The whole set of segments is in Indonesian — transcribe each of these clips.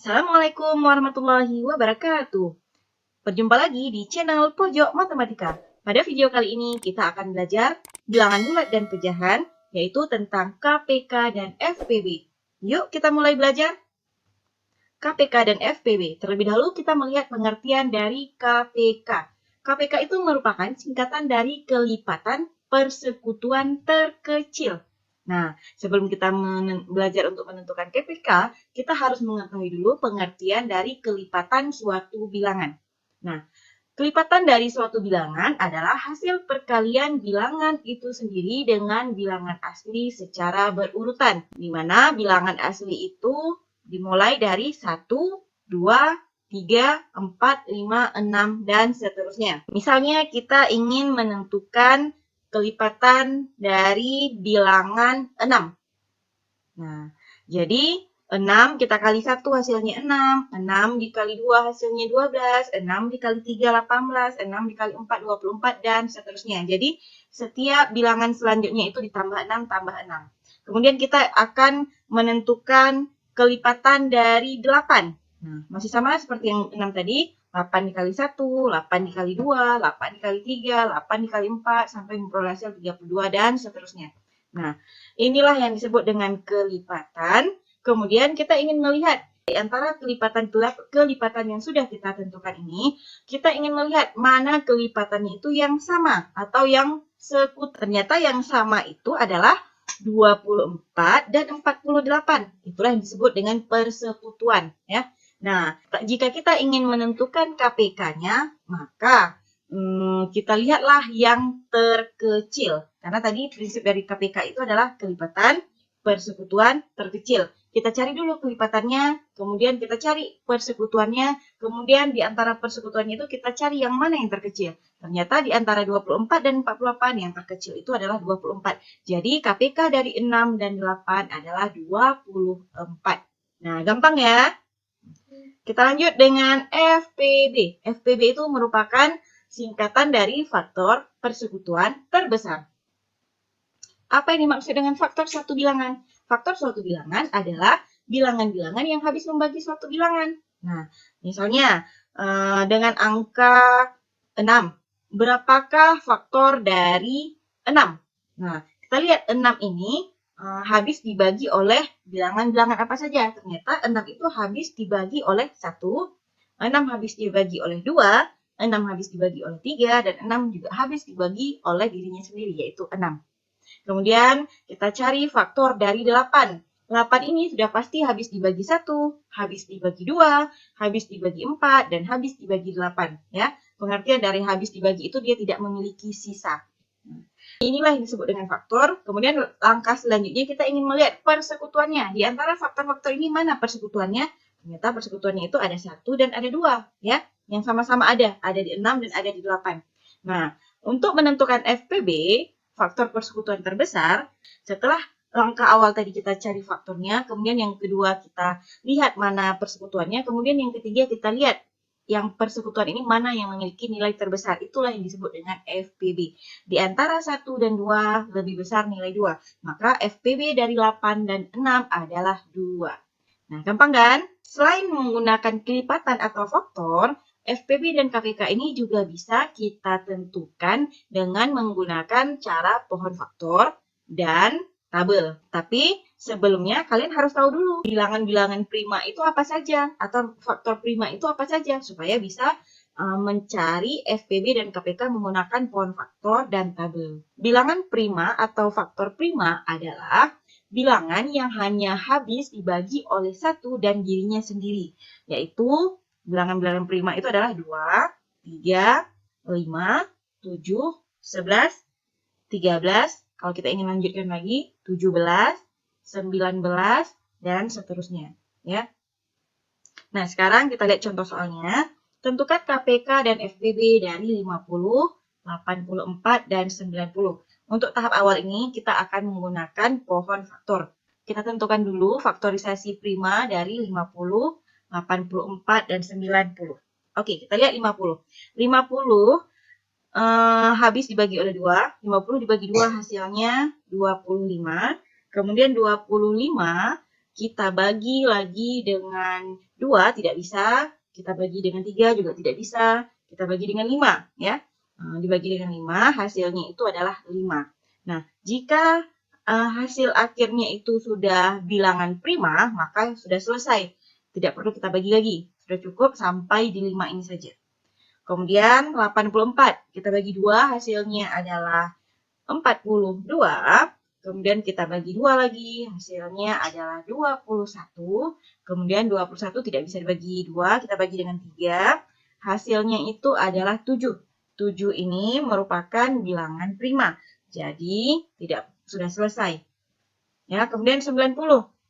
Assalamualaikum warahmatullahi wabarakatuh. Berjumpa lagi di channel Pojok Matematika. Pada video kali ini kita akan belajar bilangan bulat dan pecahan, yaitu tentang KPK dan FPB. Yuk kita mulai belajar. KPK dan FPB. Terlebih dahulu kita melihat pengertian dari KPK. KPK itu merupakan singkatan dari kelipatan persekutuan terkecil. Nah, sebelum kita belajar untuk menentukan KPK, kita harus mengetahui dulu pengertian dari kelipatan suatu bilangan. Nah, kelipatan dari suatu bilangan adalah hasil perkalian bilangan itu sendiri dengan bilangan asli secara berurutan, di mana bilangan asli itu dimulai dari 1, 2, 3, 4, 5, 6, dan seterusnya. Misalnya kita ingin menentukan kelipatan dari bilangan 6. Nah, jadi 6 kita kali 1 hasilnya 6, 6 dikali 2 hasilnya 12, 6 dikali 3 18, 6 dikali 4 24, dan seterusnya. Jadi setiap bilangan selanjutnya itu ditambah 6 tambah 6. Kemudian kita akan menentukan kelipatan dari 8. Nah, masih sama seperti yang 6 tadi, 8 dikali 1, 8 dikali 2, 8 dikali 3, 8 dikali 4, sampai memperoleh hasil 32, dan seterusnya. Nah, inilah yang disebut dengan kelipatan. Kemudian kita ingin melihat di antara kelipatan yang sudah kita tentukan ini, kita ingin melihat mana kelipatannya itu yang sama atau yang sekutu. Ternyata yang sama itu adalah 24 dan 48. Itulah yang disebut dengan persekutuan, ya. Nah, jika kita ingin menentukan KPK-nya, maka kita lihatlah yang terkecil. Karena tadi prinsip dari KPK itu adalah kelipatan persekutuan terkecil. Kita cari dulu kelipatannya, kemudian kita cari persekutuannya, kemudian di antara persekutuannya itu kita cari yang mana yang terkecil. Ternyata di antara 24 dan 48 yang terkecil itu adalah 24. Jadi KPK dari 6 dan 8 adalah 24. Nah, gampang ya. Kita lanjut dengan FPB. FPB itu merupakan singkatan dari faktor persekutuan terbesar. Apa yang dimaksud dengan faktor suatu bilangan? Faktor suatu bilangan adalah bilangan-bilangan yang habis membagi suatu bilangan. Nah, misalnya dengan angka 6. Berapakah faktor dari 6? Nah, kita lihat 6 ini habis dibagi oleh bilangan-bilangan apa saja. Ternyata 6 itu habis dibagi oleh 1, 6 habis dibagi oleh 2, 6 habis dibagi oleh 3, dan 6 juga habis dibagi oleh dirinya sendiri, yaitu 6. Kemudian kita cari faktor dari 8. 8 ini sudah pasti habis dibagi 1, habis dibagi 2, habis dibagi 4, dan habis dibagi 8. Ya. Pengertian dari habis dibagi itu dia tidak memiliki sisa. Inilah yang disebut dengan faktor. Kemudian langkah selanjutnya kita ingin melihat persekutuannya. Di antara faktor-faktor ini mana persekutuannya? Ternyata persekutuannya itu ada 1 dan ada 2. Ya. Yang sama-sama ada di 6 dan ada di 8. Nah, untuk menentukan FPB, faktor persekutuan terbesar, setelah langkah awal tadi kita cari faktornya, kemudian yang kedua kita lihat mana persekutuannya, kemudian yang ketiga kita lihat yang persekutuan ini mana yang memiliki nilai terbesar. Itulah yang disebut dengan FPB. Di antara 1 dan 2 lebih besar nilai 2. Maka FPB dari 8 dan 6 adalah 2. Nah, gampang kan? Selain menggunakan kelipatan atau faktor, FPB dan KPK ini juga bisa kita tentukan dengan menggunakan cara pohon faktor dan tabel. Tapi sebelumnya kalian harus tahu dulu bilangan-bilangan prima itu apa saja atau faktor prima itu apa saja supaya bisa mencari FPB dan KPK menggunakan pohon faktor dan tabel. Bilangan prima atau faktor prima adalah bilangan yang hanya habis dibagi oleh 1 dan dirinya sendiri, yaitu bilangan-bilangan prima itu adalah 2, 3, 5, 7, 11, 13, kalau kita ingin lanjutkan lagi, 17, 19, dan seterusnya. Ya. Nah, sekarang kita lihat contoh soalnya. Tentukan KPK dan FPB dari 50, 84, dan 90. Untuk tahap awal ini, kita akan menggunakan pohon faktor. Kita tentukan dulu faktorisasi prima dari 50, 84, dan 90. Oke, kita lihat 50. 50 habis dibagi oleh 2. 50 dibagi 2 hasilnya 25. Kemudian 25 kita bagi lagi dengan 2 tidak bisa, kita bagi dengan 3 juga tidak bisa, kita bagi dengan 5 ya. Dibagi dengan 5 hasilnya itu adalah 5. Nah, jika hasil akhirnya itu sudah bilangan prima, maka sudah selesai. Tidak perlu kita bagi lagi, sudah cukup sampai di 5 ini saja. Kemudian 84, kita bagi 2 hasilnya adalah 42. Kemudian kita bagi 2 lagi, hasilnya adalah 21. Kemudian 21 tidak bisa dibagi 2, kita bagi dengan 3. Hasilnya itu adalah 7. 7 ini merupakan bilangan prima. Jadi sudah selesai. Ya, kemudian 90.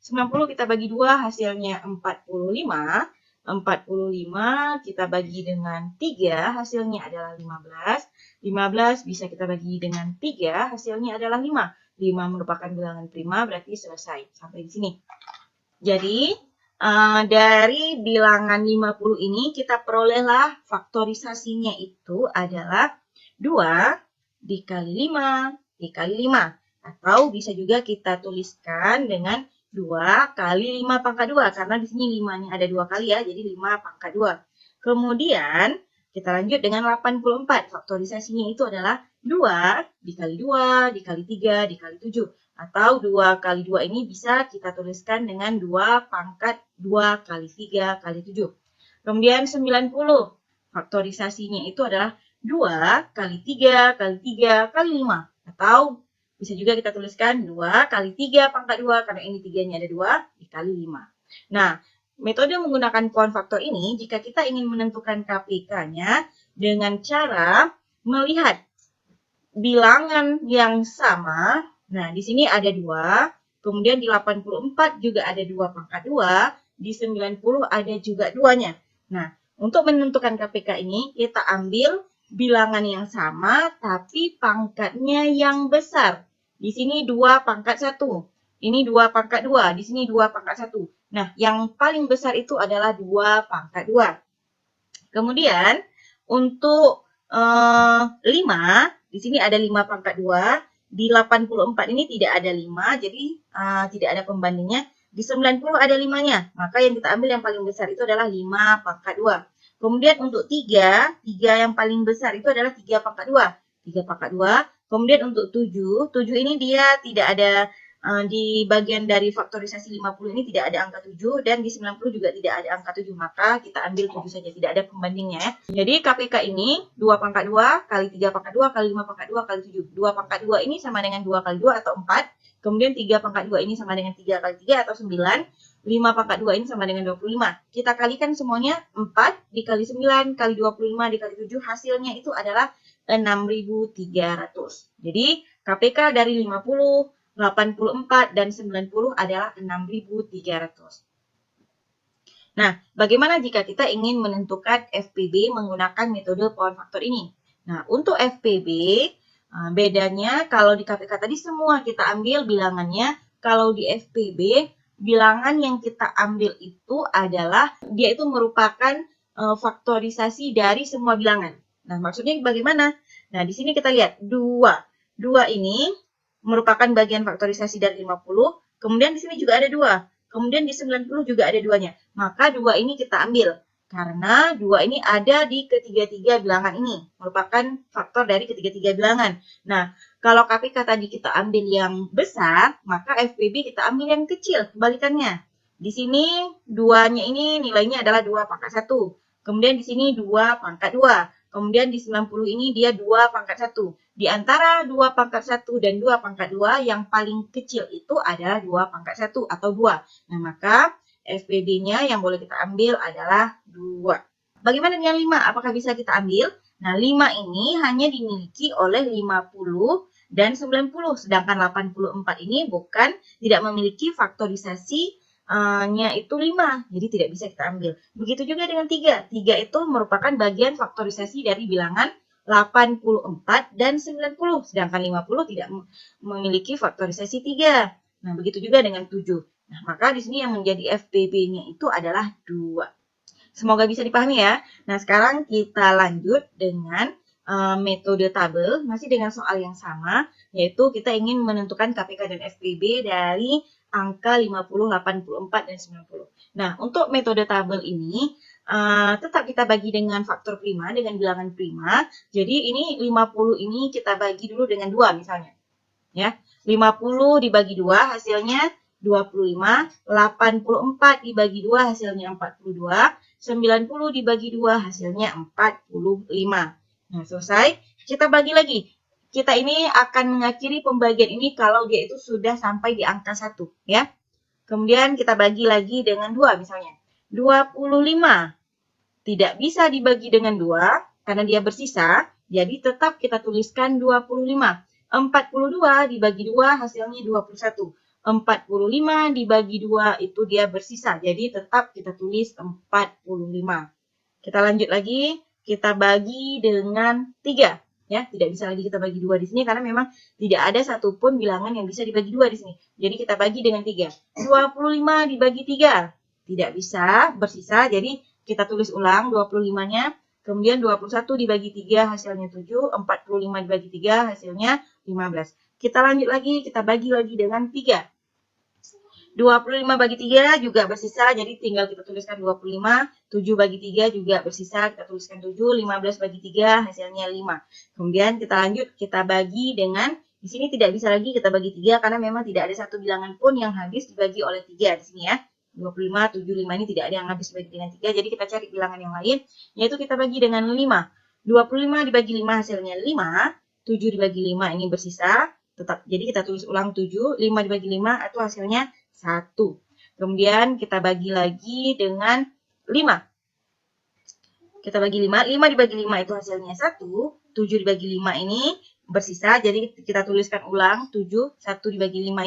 90 kita bagi 2 hasilnya 45. 45 kita bagi dengan 3 hasilnya adalah 15. 15 bisa kita bagi dengan 3 hasilnya adalah 5. 5 merupakan bilangan prima berarti selesai sampai di sini. Jadi dari bilangan 50 ini kita perolehlah faktorisasinya itu adalah 2 dikali 5 dikali 5. Atau bisa juga kita tuliskan dengan 2 kali 5 pangkat 2. Karena di sini 5-nya ada 2 kali ya, jadi 5 pangkat 2. Kemudian kita lanjut dengan 84. Faktorisasinya itu adalah 2 dikali 2 dikali 3 dikali 7. Atau 2 kali 2 ini bisa kita tuliskan dengan 2 pangkat 2 kali 3 kali 7. Kemudian 90. Faktorisasinya itu adalah 2 kali 3 kali 3 kali 5. Atau bisa juga kita tuliskan 2 kali 3 pangkat 2, karena ini 3-nya ada 2, dikali 5. Nah, metode menggunakan pohon faktor ini, jika kita ingin menentukan KPK-nya dengan cara melihat bilangan yang sama. Nah, di sini ada 2, kemudian di 84 juga ada 2 pangkat 2, di 90 ada juga 2-nya. Nah, untuk menentukan KPK ini, kita ambil bilangan yang sama, tapi pangkatnya yang besar. Di sini 2 pangkat 1, ini 2 pangkat 2, di sini 2 pangkat 1. Nah, yang paling besar itu adalah 2 pangkat 2. Kemudian, untuk 5, di sini ada 5 pangkat 2, di 84 ini tidak ada 5, jadi tidak ada pembandingnya. Di 90 ada 5-nya, maka yang kita ambil yang paling besar itu adalah 5 pangkat 2. Kemudian untuk 3 yang paling besar itu adalah 3 pangkat 2. 3 pangkat 2. Kemudian untuk 7 ini dia tidak ada di bagian dari faktorisasi 50 ini tidak ada angka 7 dan di 90 juga tidak ada angka 7, maka kita ambil 7 saja, tidak ada pembandingnya ya. Jadi KPK ini 2 pangkat 2 kali 3 pangkat 2 kali 5 pangkat 2 kali 7. 2 pangkat 2 ini sama dengan 2 kali 2 atau 4. Kemudian 3 pangkat 2 ini sama dengan 3 kali 3 atau 9. 5 pangkat 2 ini sama dengan 25. Kita kalikan semuanya, 4 dikali 9 kali 25 dikali 7, hasilnya itu adalah 6.300. Jadi KPK dari 50, 84 dan 90 adalah 6.300. Nah, bagaimana jika kita ingin menentukan FPB menggunakan metode pohon faktor ini? Nah, untuk FPB, bedanya kalau di KPK tadi semua kita ambil bilangannya, kalau di FPB, bilangan yang kita ambil itu adalah, dia itu merupakan faktorisasi dari semua bilangan. Nah, maksudnya bagaimana? Nah, di sini kita lihat 2. 2 ini merupakan bagian faktorisasi dari 50, kemudian di sini juga ada 2, kemudian di 90 juga ada 2-nya. Maka 2 ini kita ambil, karena 2 ini ada di ketiga-tiga bilangan ini, merupakan faktor dari ketiga-tiga bilangan. Nah, kalau KPK tadi kita ambil yang besar, maka FPB kita ambil yang kecil, kebalikannya. Di sini 2-nya ini nilainya adalah 2 pangkat 1, kemudian di sini 2 pangkat 2, kemudian di 90 ini dia 2 pangkat 1. Di antara 2 pangkat 1 dan 2 pangkat 2, yang paling kecil itu adalah 2 pangkat 1 atau 2. Nah, maka FPB-nya yang boleh kita ambil adalah 2. Bagaimana dengan 5? Apakah bisa kita ambil? Nah, 5 ini hanya dimiliki oleh 50 dan 90. Sedangkan 84 ini tidak memiliki faktorisasi-nya itu 5. Jadi tidak bisa kita ambil. Begitu juga dengan 3. 3 itu merupakan bagian faktorisasi dari bilangan 84 dan 90, sedangkan 50 tidak memiliki faktorisasi 3. Nah, begitu juga dengan 7. Nah, maka di sini yang menjadi FPB-nya itu adalah 2. Semoga bisa dipahami ya. Nah, sekarang kita lanjut dengan metode tabel, masih dengan soal yang sama, yaitu kita ingin menentukan KPK dan FPB dari angka 50, 84, dan 90. Nah, untuk metode tabel ini, tetap kita bagi dengan faktor prima, dengan bilangan prima. Jadi ini 50 ini kita bagi dulu dengan 2 misalnya. Ya, 50 dibagi 2 hasilnya 25, 84 dibagi 2 hasilnya 42, 90 dibagi 2 hasilnya 45. Nah, selesai. Kita bagi lagi. Kita ini akan mengakhiri pembagian ini kalau dia itu sudah sampai di angka 1, ya. Kemudian kita bagi lagi dengan 2 misalnya. 25 tidak bisa dibagi dengan 2 karena dia bersisa, jadi tetap kita tuliskan 25. 42 dibagi 2 hasilnya 21. 45 dibagi 2 itu dia bersisa, jadi tetap kita tulis 45. Kita lanjut lagi, kita bagi dengan 3. Ya, tidak bisa lagi kita bagi 2 di sini karena memang tidak ada satupun bilangan yang bisa dibagi 2 di sini. Jadi kita bagi dengan 3. 25 dibagi 3. Tidak bisa, bersisa, jadi kita tulis ulang 25-nya. Kemudian 21 dibagi 3 hasilnya 7, 45 dibagi 3 hasilnya 15. Kita lanjut lagi, kita bagi lagi dengan 3. 25 bagi 3 juga bersisa, jadi tinggal kita tuliskan 25. 7 bagi 3 juga bersisa, kita tuliskan 7. 15 bagi 3 hasilnya 5. Kemudian kita lanjut, kita bagi dengan, di sini tidak bisa lagi kita bagi 3 karena memang tidak ada satu bilangan pun yang habis dibagi oleh 3 di sini ya. 25, 7, 5 ini tidak ada yang habis dibagi dengan 3, jadi kita cari bilangan yang lain, yaitu kita bagi dengan 5. 25 dibagi 5 hasilnya 5, 7 dibagi 5 ini bersisa, tetap, jadi kita tulis ulang 7, 5 dibagi 5 itu hasilnya 1. Kemudian kita bagi lagi dengan 5. Kita bagi 5, 5 dibagi 5 itu hasilnya 1, 7 dibagi 5 ini bersisa, jadi kita tuliskan ulang 7, 1 dibagi 5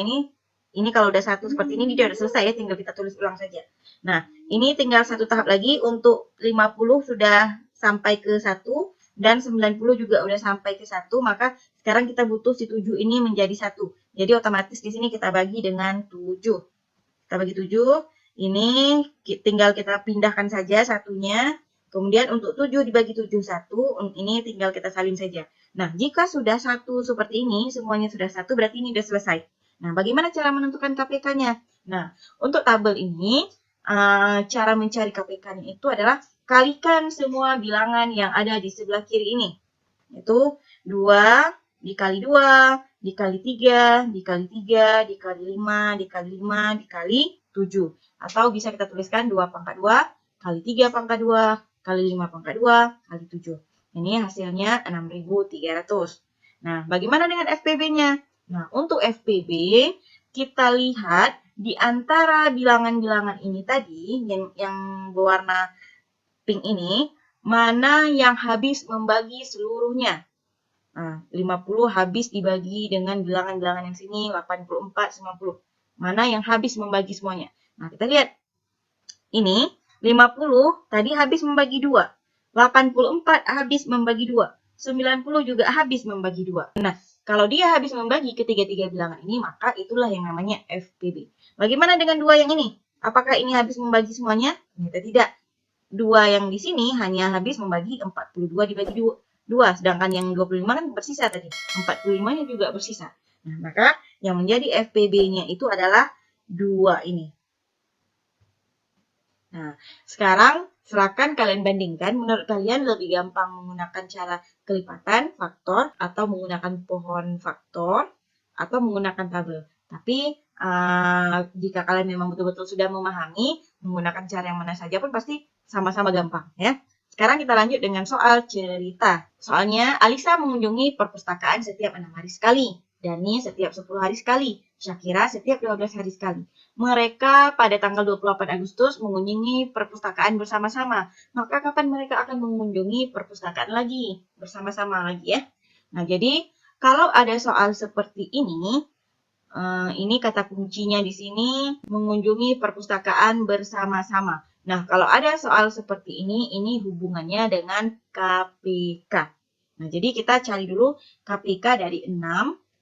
ini kalau udah 1 seperti ini dia udah selesai ya, tinggal kita tulis ulang saja. Nah, ini tinggal satu tahap lagi, untuk 50 sudah sampai ke 1 dan 90 juga udah sampai ke 1, maka sekarang kita butuh si 7 ini menjadi 1. Jadi otomatis di sini kita bagi dengan 7. Kita bagi 7, ini tinggal kita pindahkan saja satunya. Kemudian untuk 7 dibagi 7, 1, ini tinggal kita salin saja. Nah, jika sudah 1 seperti ini, semuanya sudah 1, berarti ini sudah selesai. Nah, bagaimana cara menentukan KPK-nya? Nah, untuk tabel ini, cara mencari KPK-nya itu adalah kalikan semua bilangan yang ada di sebelah kiri ini. Yaitu 2 dikali 2, dikali 3, dikali 3, dikali 5, dikali 5, dikali 7. Atau bisa kita tuliskan 2 pangkat 2, kali 3 pangkat 2, kali 5 pangkat 2, kali 7. Ini hasilnya 6.300. Nah, bagaimana dengan FPB-nya? Nah, untuk FPB, kita lihat di antara bilangan-bilangan ini tadi, yang berwarna pink ini, mana yang habis membagi seluruhnya. Nah, 50 habis dibagi dengan bilangan-bilangan yang sini, 84, 90. Mana yang habis membagi semuanya? Nah, kita lihat. Ini 50 tadi habis membagi 2. 84 habis membagi 2. 90 juga habis membagi 2. Nah, kalau dia habis membagi ketiga-tiga bilangan ini, maka itulah yang namanya FPB. Bagaimana dengan 2 yang ini? Apakah ini habis membagi semuanya? Ternyata tidak. 2 yang di sini hanya habis membagi 42 dibagi 2. Sedangkan yang 25 kan bersisa tadi. 45-nya juga bersisa. Nah, maka yang menjadi FPB-nya itu adalah 2 ini. Nah, sekarang silakan kalian bandingkan. Menurut kalian lebih gampang menggunakan cara kelipatan, faktor, atau menggunakan pohon faktor, atau menggunakan tabel. Tapi jika kalian memang betul-betul sudah memahami, menggunakan cara yang mana saja pun pasti sama-sama gampang ya. Sekarang kita lanjut dengan soal cerita. Soalnya, Alisa mengunjungi perpustakaan setiap 6 hari sekali. Dani setiap 10 hari sekali. Syakira setiap 12 hari sekali. Mereka pada tanggal 28 Agustus mengunjungi perpustakaan bersama-sama. Maka kapan mereka akan mengunjungi perpustakaan lagi? Bersama-sama lagi ya. Nah, jadi kalau ada soal seperti ini kata kuncinya di sini mengunjungi perpustakaan bersama-sama. Nah, kalau ada soal seperti ini hubungannya dengan KPK. Nah, jadi kita cari dulu KPK dari 6,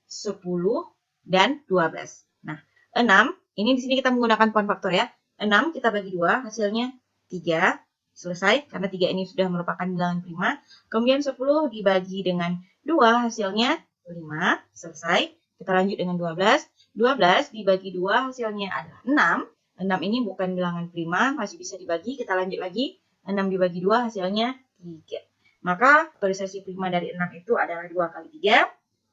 10, dan 12. Nah, 6, ini di sini kita menggunakan pohon faktor ya. 6 kita bagi 2, hasilnya 3. Selesai, karena 3 ini sudah merupakan bilangan prima. Kemudian 10 dibagi dengan 2, hasilnya 5. Selesai. Kita lanjut dengan 12. 12 dibagi 2 hasilnya adalah 6. 6 ini bukan bilangan prima, masih bisa dibagi. Kita lanjut lagi. 6 dibagi 2 hasilnya 3. Maka faktorisasi prima dari 6 itu adalah 2 kali 3.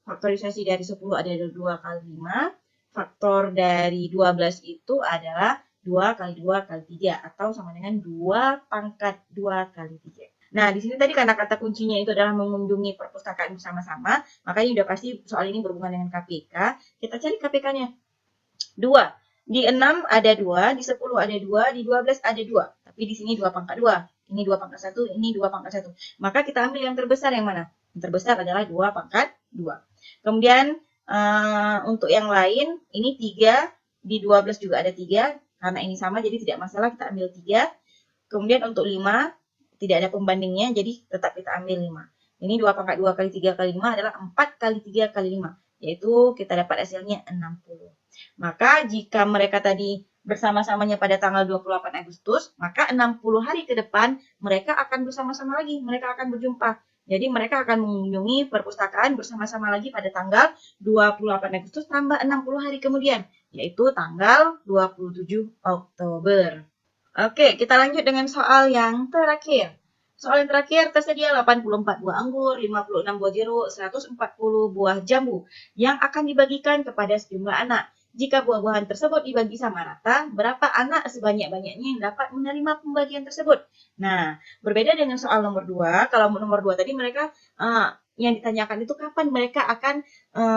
Faktorisasi dari 10 adalah 2 kali 5. Faktor dari 12 itu adalah 2 kali 2 kali 3 atau sama dengan 2 pangkat 2 kali 3. Nah, di sini tadi karena kata kuncinya itu adalah mengunjungi perpustakaan bersama-sama, makanya udah pasti soal ini berhubungan dengan KPK. Kita cari KPK-nya. 2. Di 6 ada 2, di 10 ada 2, di 12 ada 2. Tapi di sini 2 pangkat 2. Ini 2 pangkat 1, ini 2 pangkat 1. Maka kita ambil yang terbesar yang mana? Yang terbesar adalah 2 pangkat 2. Kemudian untuk yang lain, ini 3, di 12 juga ada 3. Karena ini sama, jadi tidak masalah, kita ambil 3. Kemudian untuk 5, tidak ada pembandingnya, jadi tetap kita ambil 5. Ini 2 pangkat 2 kali 3 kali 5 adalah 4 kali 3 kali 5. Yaitu kita dapat hasilnya 60. Maka jika mereka tadi bersama-samanya pada tanggal 28 Agustus, maka 60 hari ke depan mereka akan bersama-sama lagi, mereka akan berjumpa. Jadi mereka akan mengunjungi perpustakaan bersama-sama lagi pada tanggal 28 Agustus tambah 60 hari kemudian, yaitu tanggal 27 Oktober. Oke, kita lanjut dengan soal yang terakhir. Soal yang terakhir, tersedia 84 buah anggur, 56 buah jeruk, 140 buah jambu yang akan dibagikan kepada sejumlah anak. Jika buah-buahan tersebut dibagi sama rata, berapa anak sebanyak-banyaknya yang dapat menerima pembagian tersebut? Nah, berbeda dengan soal nomor 2, kalau nomor 2 tadi mereka yang ditanyakan itu kapan mereka akan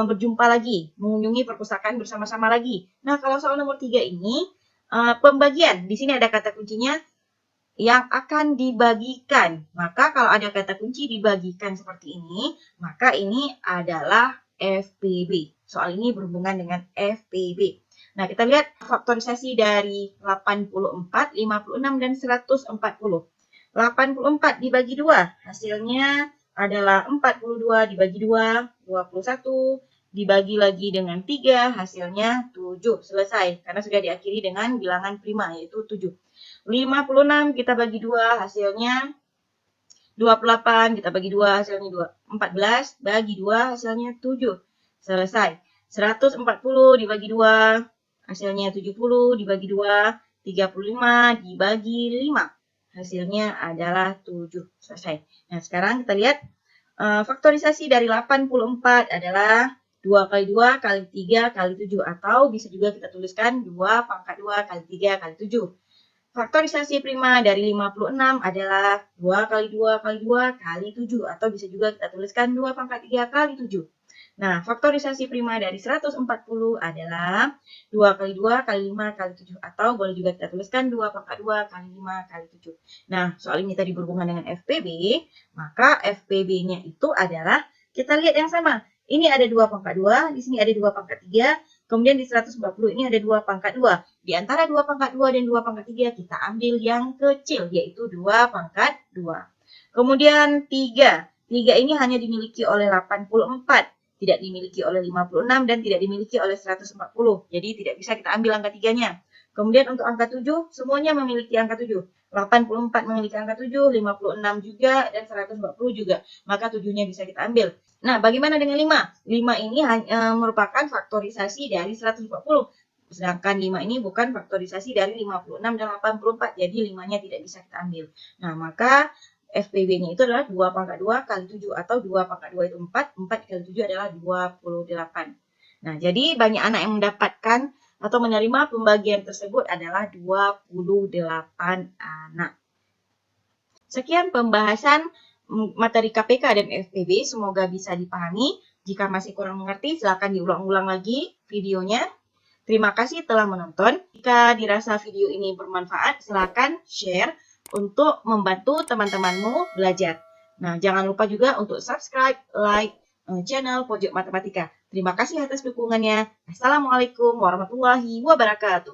berjumpa lagi, mengunjungi perpustakaan bersama-sama lagi. Nah, kalau soal nomor 3 ini, pembagian. Di sini ada kata kuncinya yang akan dibagikan. Maka kalau ada kata kunci dibagikan seperti ini, maka ini adalah FPB. Soal ini berhubungan dengan FPB. Nah, kita lihat faktorisasi dari 84, 56, dan 140. 84 dibagi 2, hasilnya adalah 42 dibagi 2, 21. Dibagi lagi dengan 3, hasilnya 7. Selesai, karena sudah diakhiri dengan bilangan prima, yaitu 7. 56 kita bagi 2, hasilnya 28. Kita bagi 2, hasilnya 14. Bagi 2, hasilnya 7. Selesai. 140 dibagi 2, hasilnya 70. Dibagi 2, 35. Dibagi 5, hasilnya adalah 7. Selesai. Nah, sekarang kita lihat faktorisasi dari 84 adalah 2 kali 2 kali 3 kali 7. Atau bisa juga kita tuliskan 2 pangkat 2 kali 3 kali 7. Faktorisasi prima dari 56 adalah 2 kali 2 kali 2 kali 7. Atau bisa juga kita tuliskan 2 pangkat 3 kali 7. Nah, faktorisasi prima dari 140 adalah 2 kali 2 kali 5 kali 7. Atau boleh juga kita tuliskan 2 pangkat 2 kali 5 kali 7. Nah, soal ini tadi berhubungan dengan FPB, maka FPB-nya itu adalah, kita lihat yang sama. Ini ada 2 pangkat 2, di sini ada 2 pangkat 3, kemudian di 140 ini ada 2 pangkat 2. Di antara 2 pangkat 2 dan 2 pangkat 3, kita ambil yang kecil, yaitu 2 pangkat 2. Kemudian 3. 3 ini hanya dimiliki oleh 84. Tidak dimiliki oleh 56 dan tidak dimiliki oleh 140. Jadi tidak bisa kita ambil angka 3-nya. Kemudian untuk angka 7, semuanya memiliki angka 7. 84 memiliki angka 7, 56 juga, dan 140 juga. Maka 7-nya bisa kita ambil. Nah, bagaimana dengan 5? 5 ini merupakan faktorisasi dari 140. Sedangkan 5 ini bukan faktorisasi dari 56 dan 84. Jadi 5-nya tidak bisa kita ambil. Nah, maka FPB-nya itu adalah 2 pangkat 2 kali 7, atau 2 pangkat 2 itu 4, 4 kali 7 adalah 28. Nah, jadi banyak anak yang mendapatkan atau menerima pembagian tersebut adalah 28 anak. Sekian pembahasan materi KPK dan FPB, semoga bisa dipahami. Jika masih kurang mengerti, silakan diulang-ulang lagi videonya. Terima kasih telah menonton. Jika dirasa video ini bermanfaat, silakan share untuk membantu teman-temanmu belajar. Nah, jangan lupa juga untuk subscribe, like channel Pojok Matematika. Terima kasih atas dukungannya. Assalamualaikum warahmatullahi wabarakatuh.